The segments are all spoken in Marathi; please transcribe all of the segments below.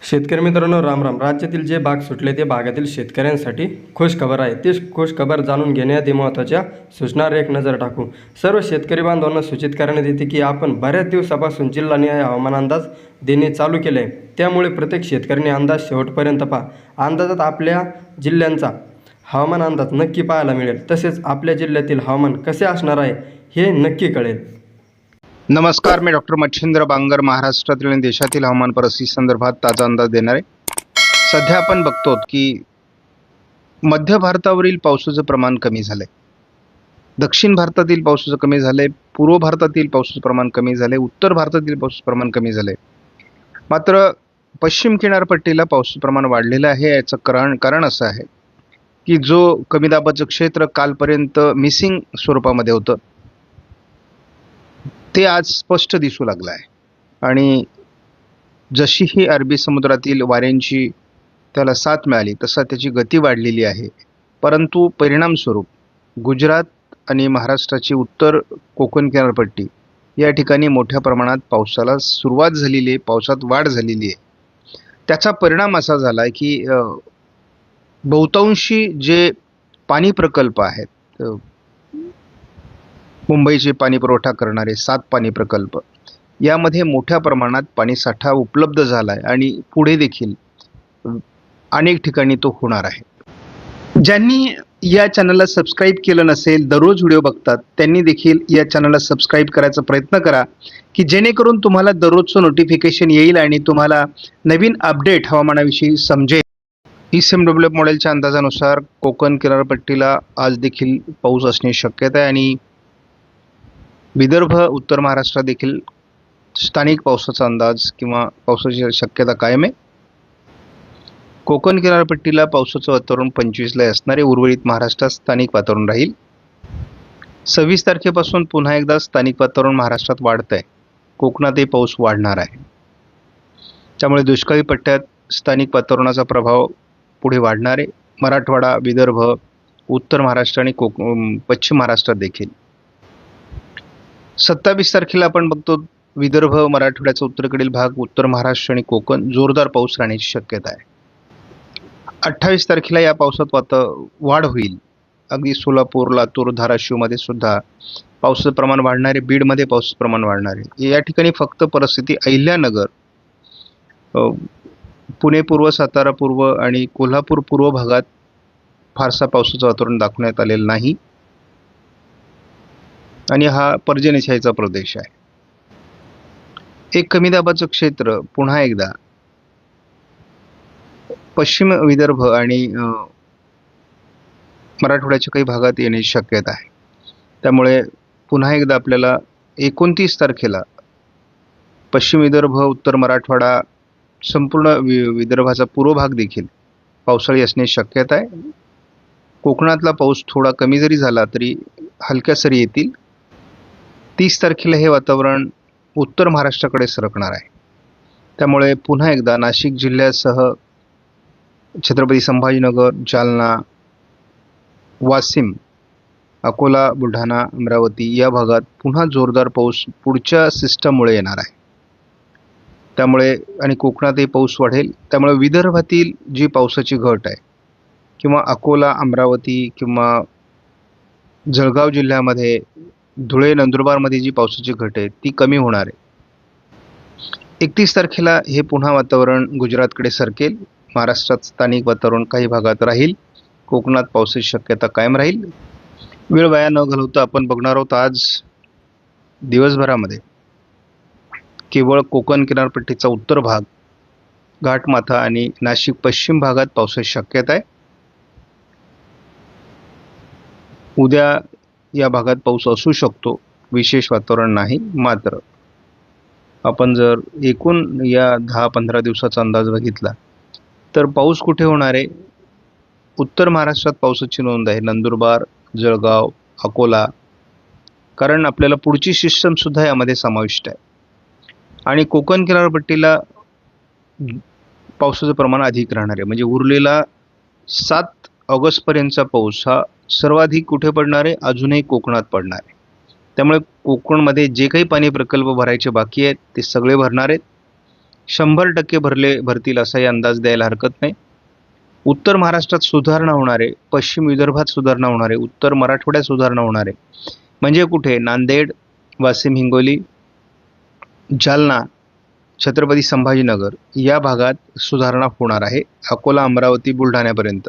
शेतकरी मित्रांनो, राम राम. राज्यातील जे भाग सुटले ते भागातील शेतकऱ्यांसाठी खुश खबर आहे. ती खुश खबर जाणून घेण्याआधी महत्त्वाच्या सूचनावर एक नजर टाकू. सर्व शेतकरी बांधवांना सूचित करण्यात येते की आपण बऱ्याच दिवसापासून जिल्हानिहाय हवामान अंदाज देणे चालू केले आहे. त्यामुळे प्रत्येक शेतकऱ्याने अंदाज शेवटपर्यंत पहा. अंदाजात आपल्या जिल्ह्यांचा हवामान अंदाज नक्की पाहायला मिळेल. तसेच आपल्या जिल्ह्यातील हवामान कसे असणार आहे हे नक्की कळेल. नमस्कार, मी डॉक्टर मच्छिंद्र बांगर महाराष्ट्रातील आणि देशातील हवामान परिस्थिती संदर्भात ताजा अंदाज देणार आहे. सध्या आपण बघतो की मध्य भारतावरील पावसाचं प्रमाण कमी झालंय, दक्षिण भारतातील पावसाचं कमी झालंय, पूर्व भारतातील पावसाचं प्रमाण कमी झालंय, उत्तर भारतातील पावसाचं प्रमाण कमी झालंय. मात्र पश्चिम किनारपट्टीला पावसाचं प्रमाण वाढलेलं आहे. याचं कारण असं आहे की जो कमी दाबाचं क्षेत्र कालपर्यंत मिसिंग स्वरूपामध्ये होतं ते आज स्पष्ट दिसू लागलं आहे. आणि जशी ही अरबी समुद्रातील वाऱ्यांची त्याला साथ मिळाली तसा त्याची गती वाढलेली आहे. परंतु परिणामस्वरूप गुजरात आणि महाराष्ट्राची उत्तर कोकण किनारपट्टी या ठिकाणी मोठ्या प्रमाणात पावसाला सुरुवात झालेली आहे, पावसात वाढ झालेली आहे. त्याचा परिणाम असा झाला आहे की बहुतांशी जे पाणी प्रकल्प आहेत, मुंबईचे पाणी पुरवठा करणारे 7 पाणी प्रकल्प, यामध्ये मोठ्या प्रमाणात पाणीसाठा उपलब्ध झाला आहे आणि पुढे देखील अनेक ठिकाणी तो होणार आहे. ज्यांनी या चॅनलला सबस्क्राईब केलं नसेल, दररोज व्हिडिओ बघतात, त्यांनी देखील या चॅनलला सबस्क्राईब करायचा प्रयत्न करा की जेणेकरून तुम्हाला दररोजचं नोटिफिकेशन येईल आणि तुम्हाला नवीन अपडेट हवामानाविषयी समजेल. ICMW मॉडेलच्या अंदाजानुसार कोकण किनारपट्टीला आज देखील पाऊस असण्याची शक्यता आहे आणि विदर्भ, उत्तर महाराष्ट्रात देखील स्थानिक पावसाचा अंदाज किंवा पावसाची शक्यता कायम आहे. कोकण किनारपट्टीला पावसाचं वातावरण 25ला असणारे, उर्वरित महाराष्ट्रात स्थानिक वातावरण राहील. 26 तारखेपासून पुन्हा एकदा स्थानिक वातावरण महाराष्ट्रात वाढत आहे. कोकणातही पाऊस वाढणार आहे. त्यामुळे दुष्काळी पट्ट्यात स्थानिक वातावरणाचा प्रभाव पुढे वाढणार आहे. मराठवाडा, विदर्भ, उत्तर महाराष्ट्र आणि पश्चिम महाराष्ट्रात देखील. 27 तारखेला आपण बघतो विदर्भ, मराठवाड्याचा उत्तरेकडील भाग, उत्तर महाराष्ट्र आणि कोकण जोरदार पाऊस राहण्याची शक्यता आहे. 28 तारखेला या पावसात वाढ होईल. अगदी सोलापूर, लातूर, धाराशिवमध्ये सुद्धा पावसाचं प्रमाण वाढणार आहे. बीडमध्ये पावसाचं प्रमाण वाढणार आहे. या ठिकाणी फक्त परिस्थिती अहिल्यानगर, पुणे पूर्व, सातारा पूर्व आणि कोल्हापूर पूर्व भागात फारसा पावसाचं वातावरण दाखवण्यात आलेलं नाही आणि हा पर्जन्यछायेचा प्रदेश आहे. एक कमी दाबाचं क्षेत्र पुन्हा एकदा पश्चिम विदर्भ आणि मराठवाड्याच्या काही भागात येण्याची शक्यता आहे. त्यामुळे पुन्हा एकदा आपल्याला 29 तारखेला पश्चिम विदर्भ, उत्तर मराठवाडा, संपूर्ण विदर्भाचा पूर्व भाग देखील पावसाळी असण्याची शक्यता आहे. कोकणातला पाऊस थोडा कमी जरी झाला तरी हलक्या सरी येतील. 30 तारखेला हे वातावरण उत्तर महाराष्ट्राकडे सरकणार आहे. त्यामुळे पुन्हा एकदा नाशिक जिल्ह्यासह छत्रपती संभाजीनगर, जालना, वाशिम, अकोला, बुलढाणा, अमरावती या भागात पुन्हा जोरदार पाऊस पुढच्या सिस्टममुळे येणार आहे. त्यामुळे आणि कोकणातही पाऊस वाढेल. त्यामुळे विदर्भातील जी पावसाची घट आहे किंवा अकोला, अमरावती किंवा जळगाव जिल्ह्यामध्ये, धुळे, नंदुरबारमध्ये जी पावसाची घट आहे ती कमी होणार आहे. 31 तारखेला हे पुन्हा वातावरण गुजरातकडे सरकेल. महाराष्ट्रात स्थानिक वातावरण काही भागात राहील. कोकणात पावसाची शक्यता कायम राहील. वेळ वाया न घालवता आपण बघणार आहोत आज दिवसभरामध्ये केवळ कोकण किनारपट्टीचा उत्तर भाग, घाटमाथा आणि नाशिक पश्चिम भागात पावसाची शक्यता आहे. उद्या या भागात पाऊस असू शकतो, विशेष वातावरण नाही. मात्र आपण जर एकूण या 10-15 दिवसाचा अंदाज बघितला तर पाऊस कुठे होणार आहे? उत्तर महाराष्ट्रात पावसाची नोंद आहे, नंदुरबार, जळगाव, अकोला, कारण आपल्याला पुढची सिस्टमसुद्धा यामध्ये समाविष्ट आहे. आणि कोकण किनारपट्टीला पावसाचं प्रमाण अधिक राहणार आहे. म्हणजे उरलेला 7 ऑगस्टपर्यंतचा पाऊस हा सर्वाधिक कुठे पडणार आहे? अजूनही कोकणात पडणार आहे. त्यामुळे कोकणमध्ये जे काही पाणी प्रकल्प भरायचे बाकी आहेत ते सगळे भरणार आहेत. 100% भरतील असाही अंदाज द्यायला हरकत नाही. उत्तर महाराष्ट्रात सुधारणा होणार आहे, पश्चिम विदर्भात सुधारणा होणार आहे, उत्तर मराठवाड्यात सुधारणा होणार आहे. म्हणजे कुठे? नांदेड, वाशिम, हिंगोली, जालना, छत्रपती संभाजीनगर या भागात सुधारणा होणार आहे, अकोला, अमरावती, बुलढाण्यापर्यंत.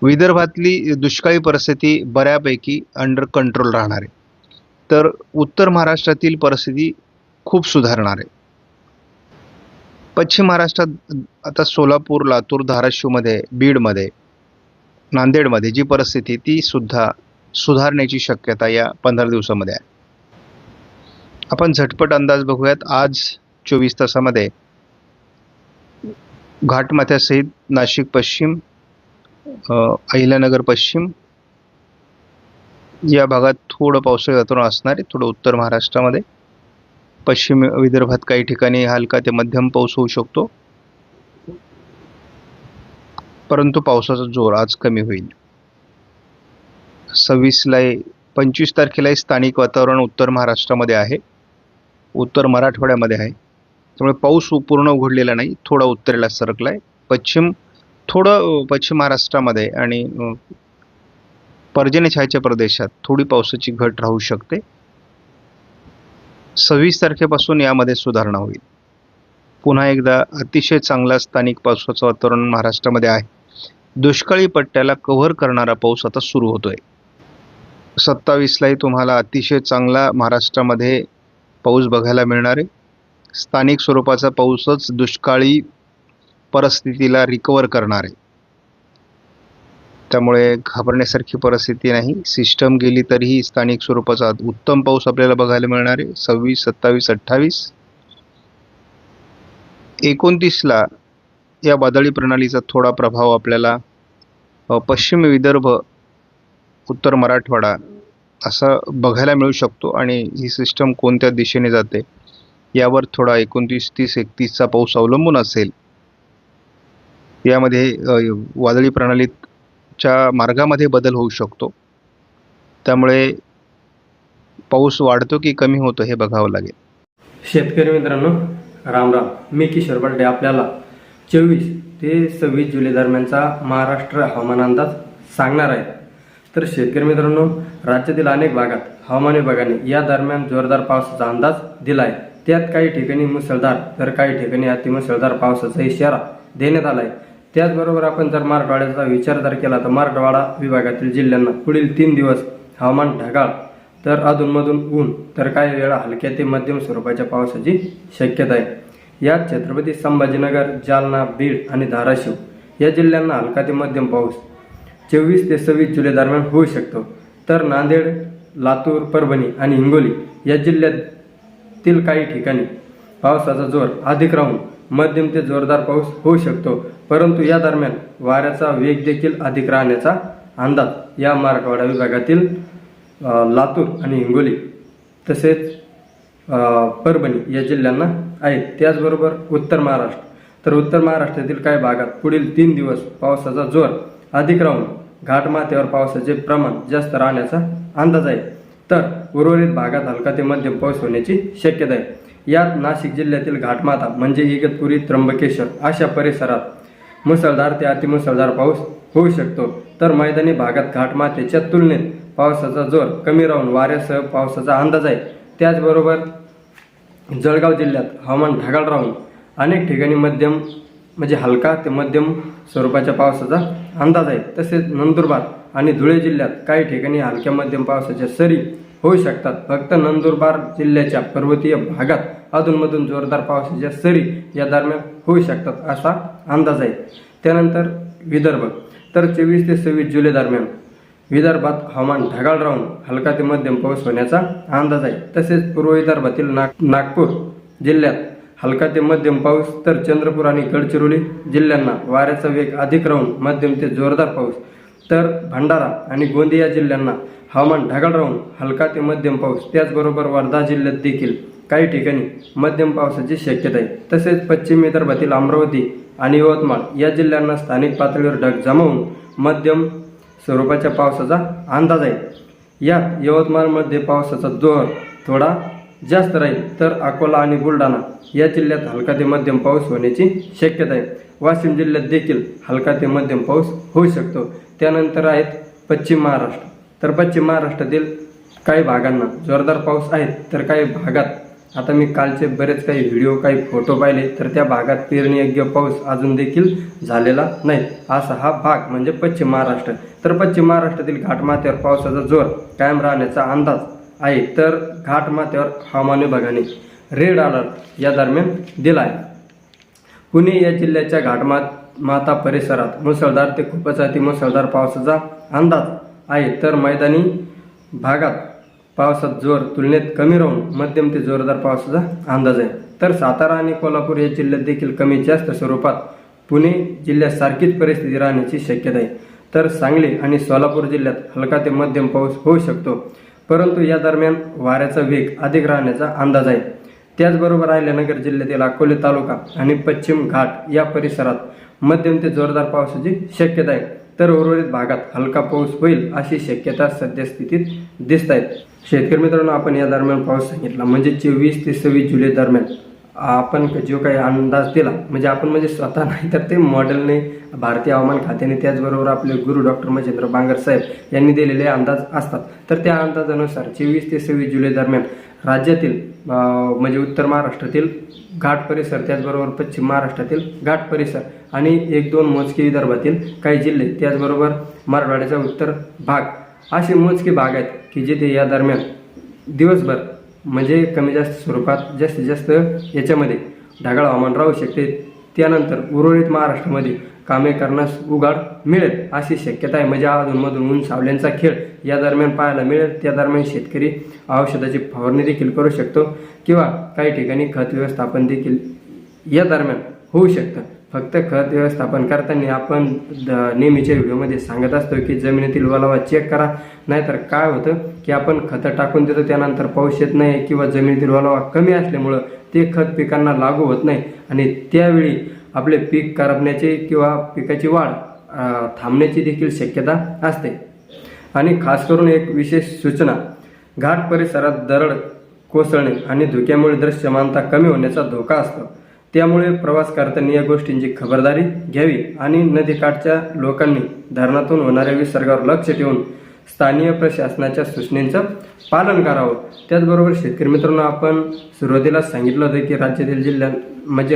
विदर्भातली दुष्काळी परिस्थिती बऱ्यापैकी अंडर कंट्रोल राहणार आहे. तर उत्तर महाराष्ट्रातील परिस्थिती खूप सुधारणार आहे. पश्चिम महाराष्ट्रात आता सोलापूर, लातूर, धाराशिवमध्ये, बीडमध्ये, नांदेडमध्ये जी परिस्थिती ती सुद्धा सुधारण्याची शक्यता या 15 दिवसामध्ये आहे. आपण झटपट अंदाज बघूयात. आज 24 तासामध्ये घाटमाथ्यासहित नाशिक पश्चिम, अहिल्यानगर पश्चिम या भागात थोडं पावसाळी वातावरण असणार आहे. थोडं उत्तर महाराष्ट्रामध्ये, पश्चिम विदर्भात काही ठिकाणी हलका ते मध्यम पाऊस होऊ शकतो, परंतु पावसाचा जोर आज कमी होईल. 25 तारखेला स्थानिक वातावरण उत्तर महाराष्ट्रामध्ये आहे, उत्तर मराठवाड्यामध्ये आहे. त्यामुळे पाऊस पूर्ण उघडलेला नाही, थोडा उत्तरेला सरकला आहे. पश्चिम महाराष्ट्रामध्ये आणि पर्जन्यछायेच्या प्रदेशात थोडी पावसाची घट राहू शकते. 26 तारखेपासून यामध्ये सुधारणा होईल. पुन्हा एकदा अतिशय चांगला स्थानिक पावसाचं वातावरण महाराष्ट्रामध्ये आहे. दुष्काळी पट्ट्याला कव्हर करणारा पाऊस आता सुरू होतोय. 27लाही तुम्हाला अतिशय चांगला महाराष्ट्रामध्ये पाऊस बघायला मिळणार आहे. स्थानिक स्वरूपाचा पाऊसच दुष्काळी परिस्थितीला रिकवर करणार आहे. त्यामुळे घाबरण्यासारखी परिस्थिती नाही. सिस्टम गेली तरीही स्थानिक स्वरूपाचा उत्तम पाऊस आपल्याला बघायला मिळणार आहे. 26, 27, 28, 29ला या वादळी प्रणालीचा थोडा प्रभाव आपल्याला पश्चिम विदर्भ, उत्तर मराठवाडा असा बघायला मिळू शकतो. आणि ही सिस्टम कोणत्या दिशेने जाते यावर थोडा 29, 30, 31चा पाऊस अवलंबून असेल. यामध्ये वादळी प्रणालीच्या मार्गामध्ये बदल होऊ शकतो. त्यामुळे पाऊस वाढतो की कमी होतो हे बघावं लागेल. शेतकरी मित्रांनो, राम राम. मी किशोर बलटे आपल्याला 24 ते 26 जुलै दरम्यानचा महाराष्ट्र हवामान अंदाज सांगणार आहे. तर शेतकरी मित्रांनो, राज्यातील अनेक भागात हवामान विभागाने या दरम्यान जोरदार पावसाचा अंदाज दिला आहे. त्यात काही ठिकाणी मुसळधार तर काही ठिकाणी अतिमुसळधार पावसाचा इशारा देण्यात आला आहे. त्याचबरोबर आपण जर मराठवाड्याचा विचार जर केला तर मराठवाडा विभागातील जिल्ह्यांना पुढील 3 दिवस हवामान ढगाळ तर अधूनमधून ऊन तर काही वेळा हलक्या ते मध्यम स्वरूपाच्या पावसाची शक्यता आहे. यात छत्रपती संभाजीनगर, जालना, बीड आणि धाराशिव या जिल्ह्यांना हलका ते मध्यम पाऊस 24 ते 26 जुलै दरम्यान होऊ शकतो. तर नांदेड, लातूर, परभणी आणि हिंगोली या जिल्ह्यातील काही ठिकाणी पावसाचा जोर अधिक राहून मध्यम ते जोरदार पाऊस होऊ शकतो. परंतु या दरम्यान वाऱ्याचा वेग देखील अधिक राहण्याचा अंदाज या मराठवाडा विभागातील लातूर आणि हिंगोली तसेच परभणी या जिल्ह्यांना आहे. त्याचबरोबर उत्तर महाराष्ट्रातील काही भागात पुढील 3 दिवस पावसाचा जोर अधिक राहून घाटमाथ्यावर पावसाचे प्रमाण जास्त राहण्याचा अंदाज आहे. तर उर्वरित भागात हलका ते मध्यम पाऊस होण्याची शक्यता आहे. यात नाशिक जिल्ह्यातील घाटमाथा म्हणजे इगतपुरी, त्र्यंबकेश्वर अशा परिसरात मुसळधार ते अतिमुसळधार पाऊस होऊ शकतो. तर मैदानी भागात घाटमाथ्याच्या तुलनेत पावसाचा जोर कमी राहून वाऱ्यासह पावसाचा अंदाज आहे. त्याचबरोबर जळगाव जिल्ह्यात हवामान ढगाळ राहून अनेक ठिकाणी मध्यम म्हणजे हलका ते मध्यम स्वरूपाच्या पावसाचा अंदाज आहे. तसेच नंदुरबार आणि धुळे जिल्ह्यात काही ठिकाणी हलक्या मध्यम पावसाच्या सरी होऊ शकतात. फक्त नंदुरबार जिल्ह्याच्या पर्वतीय भागात अधूनमधून जोरदार पावसाच्या सरी या दरम्यान होऊ शकतात असा अंदाज आहे. त्यानंतर विदर्भ तर 24 ते 26 जुलै दरम्यान विदर्भात हवामान ढगाळ राहून हलका ते मध्यम पाऊस होण्याचा अंदाज आहे. तसेच पूर्व विदर्भातील नागपूर जिल्ह्यात हलका ते मध्यम पाऊस तर चंद्रपूर आणि गडचिरोली जिल्ह्यांना वाऱ्याचा वेग अधिक राहून मध्यम ते जोरदार पाऊस. तर भंडारा आणि गोंदिया जिल्ह्यांना हवामान ढगाळ राहून हलका ते मध्यम पाऊस. त्याचबरोबर वर्धा जिल्ह्यात देखील काही ठिकाणी मध्यम पावसाची शक्यता आहे. तसेच पश्चिम विदर्भातील अमरावती आणि यवतमाळ या जिल्ह्यांना स्थानिक पातळीवर ढग जमावून मध्यम स्वरूपाच्या पावसाचा अंदाज आहे. यात यवतमाळमध्ये पावसाचा जोर थोडा जास्त राहील तर अकोला आणि बुलढाणा या जिल्ह्यात हलका ते मध्यम पाऊस होण्याची शक्यता आहे. वाशिम जिल्ह्यात देखील हलका ते मध्यम पाऊस होऊ शकतो. त्यानंतर आहेत पश्चिम महाराष्ट्र. तर पश्चिम महाराष्ट्रातील काही भागांना जोरदार पाऊस आहे, तर काही भागात आता मी कालचे बरेच काही व्हिडिओ काही फोटो पाहिले तर त्या भागात पेरणीयोग्य पाऊस अजून देखील झालेला नाही. असा हा भाग म्हणजे पश्चिम महाराष्ट्र. तर पश्चिम महाराष्ट्रातील घाटमाथ्यावर पावसाचा जोर कायम राहण्याचा अंदाज आहे. तर घाटमाथ्यावर हवामान विभागाने रेड अलर्ट या दरम्यान दिला आहे. पुणे या जिल्ह्याच्या घाटमाथा परिसरात मुसळधार ते खूपच अतिमुसळधार पावसाचा अंदाज आहे. तर मैदानी भागात पावसाचा जोर तुलनेत कमी राहून मध्यम ते जोरदार पावसाचा अंदाज आहे. तर सातारा आणि कोल्हापूर या जिल्ह्यात देखील कमी जास्त स्वरूपात पुणे जिल्ह्यात सारखीच परिस्थिती राहण्याची शक्यता आहे. तर सांगली आणि सोलापूर जिल्ह्यात हलका ते मध्यम पाऊस होऊ शकतो, परंतु या दरम्यान वाऱ्याचा वेग अधिक राहण्याचा अंदाज आहे. त्याचबरोबर अहिल्यानगर जिल्ह्यातील अकोले तालुका आणि पश्चिम घाट या परिसरात मध्यम ते जोरदार पावसाची शक्यता आहे. तर उर्वरित भागात हलका पाऊस होईल अशी शक्यता सद्यस्थितीत दिसत आहेत. शेतकरी मित्रांनो, आपण या दरम्यान पाऊस सांगितला म्हणजे 24 ते 26 जुलै दरम्यान आपण जो काही अंदाज दिला म्हणजे आपण म्हणजे स्वतः नाही तर ते मॉडेलने भारतीय हवामान खात्याने त्याचबरोबर आपले गुरु डॉक्टर मच्छिंद्र बांगर साहेब यांनी दिलेले अंदाज असतात. तर त्या अंदाजानुसार 24 ते 26 जुलै दरम्यान राज्यातील म्हणजे उत्तर महाराष्ट्रातील घाट परिसर त्याचबरोबर पश्चिम महाराष्ट्रातील घाट परिसर आणि 1-2 मोजके विदर्भातील काही जिल्हे त्याचबरोबर मराठवाड्याचा उत्तर भाग असे मोजके भाग आहेत की जिथे या दरम्यान दिवसभर म्हणजे कमी जास्त स्वरूपात जास्तीत जास्त याच्यामध्ये ढगाळ हवामान राहू शकते. त्यानंतर उर्वरित महाराष्ट्रामध्ये कामे करण्यास उघाड मिळेल अशी शक्यता आहे. म्हणजे अधूनमधून ऊन सावल्यांचा खेळ या दरम्यान पाहायला मिळेल. त्या दरम्यान शेतकरी औषधाची फवारणी देखील करू शकतो किंवा काही ठिकाणी खत व्यवस्थापन देखील या दरम्यान होऊ शकतं. फक्त खत व्यवस्थापन करताना आपण नेहमीच्या व्हिडिओमध्ये सांगत असतो की जमिनीतील ओलावा चेक करा, नाहीतर काय होतं की आपण खतं टाकून देतो त्यानंतर पाऊस येत नाही किंवा जमिनीतील ओलावा कमी असल्यामुळं ते खत पिकांना लागू होत नाही आणि त्यावेळी आपले पीक करपण्याचे किंवा पिकाची वाढ थांबण्याची देखील शक्यता असते. आणि खास करून एक विशेष सूचना, घाट परिसरात दरड कोसळणे आणि धुक्यामुळे दृश्यमानता कमी होण्याचा धोका असतो. त्यामुळे प्रवास करताना या गोष्टींची खबरदारी घ्यावी आणि नदीकाठच्या लोकांनी धरणातून होणाऱ्या विसर्गावर लक्ष ठेवून स्थानिक प्रशासनाच्या सूचनेचं पालन करावं. त्याचबरोबर शेतकरी मित्रांनो, आपण सुरुवातीला सांगितलं होतं की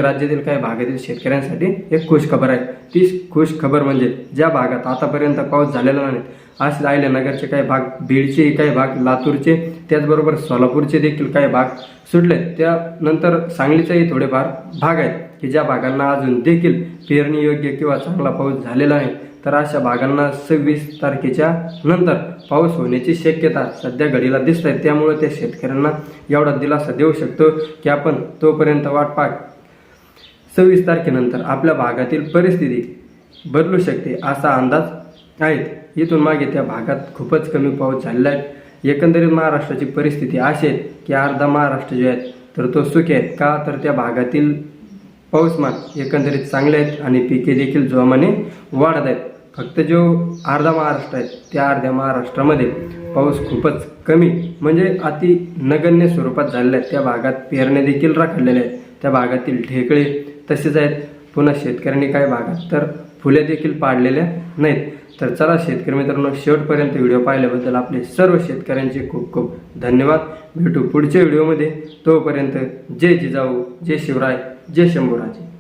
राज्यातील काही भागातील शेतकऱ्यांसाठी एक खुश खबर आहे. ती खुश खबर म्हणजे ज्या भागात आतापर्यंत पाऊस झालेला नाही असे अहिल्यानगरचे काही भाग, बीडचे काही भाग, लातूरचे त्याचबरोबर सोलापूरचे देखील काही भाग सुटले. त्यानंतर सांगलीचाही थोडेफार भाग आहेत की ज्या भागांना अजून देखील पेरणी योग्य किंवा चांगला पाऊस झालेला नाही. तर अशा भागांना 26 तारखेच्या नंतर पाऊस होण्याची शक्यता सध्या घडीला दिसत आहे. त्यामुळे त्या शेतकऱ्यांना एवढा दिलासा देऊ शकतो की आपण तोपर्यंत वाट पाहत 26 तारखेनंतर आपल्या भागातील परिस्थिती बदलू शकते असा अंदाज आहे. इथून मागे त्या भागात खूपच कमी पाऊस झालेला आहे. एकंदरीत महाराष्ट्राची परिस्थिती अशी आहे की अर्धा महाराष्ट्र जो आहे तर तो सुखी आहे. का तर त्या भागातील पाऊसमान एकंदरीत चांगले आहेत आणि पिके देखील जोमाने वाढत आहेत. फक्त जो अर्धा महाराष्ट्र आहे त्या अर्ध्या महाराष्ट्रामध्ये पाऊस खूपच कमी म्हणजे अति नगण्य स्वरूपात झालेला आहे. त्या भागात पेरण्या देखील रखडलेल्या आहेत. त्या भागातील ढेकळे तसेच आहेत. पुन्हा शेतकऱ्यांनी काही भागात तर फुले देखील पाडलेल्या नाहीत. तर चला शेतकरी मित्रांनो, शेवटपर्यंत व्हिडिओ पाहिल्याबद्दल आपले सर्व शेतकऱ्यांचे खूप खूप धन्यवाद. भेटू पुढच्या व्हिडिओमध्ये. तोपर्यंत जय जिजाऊ, जय शिवराय, जय शंभूराजे.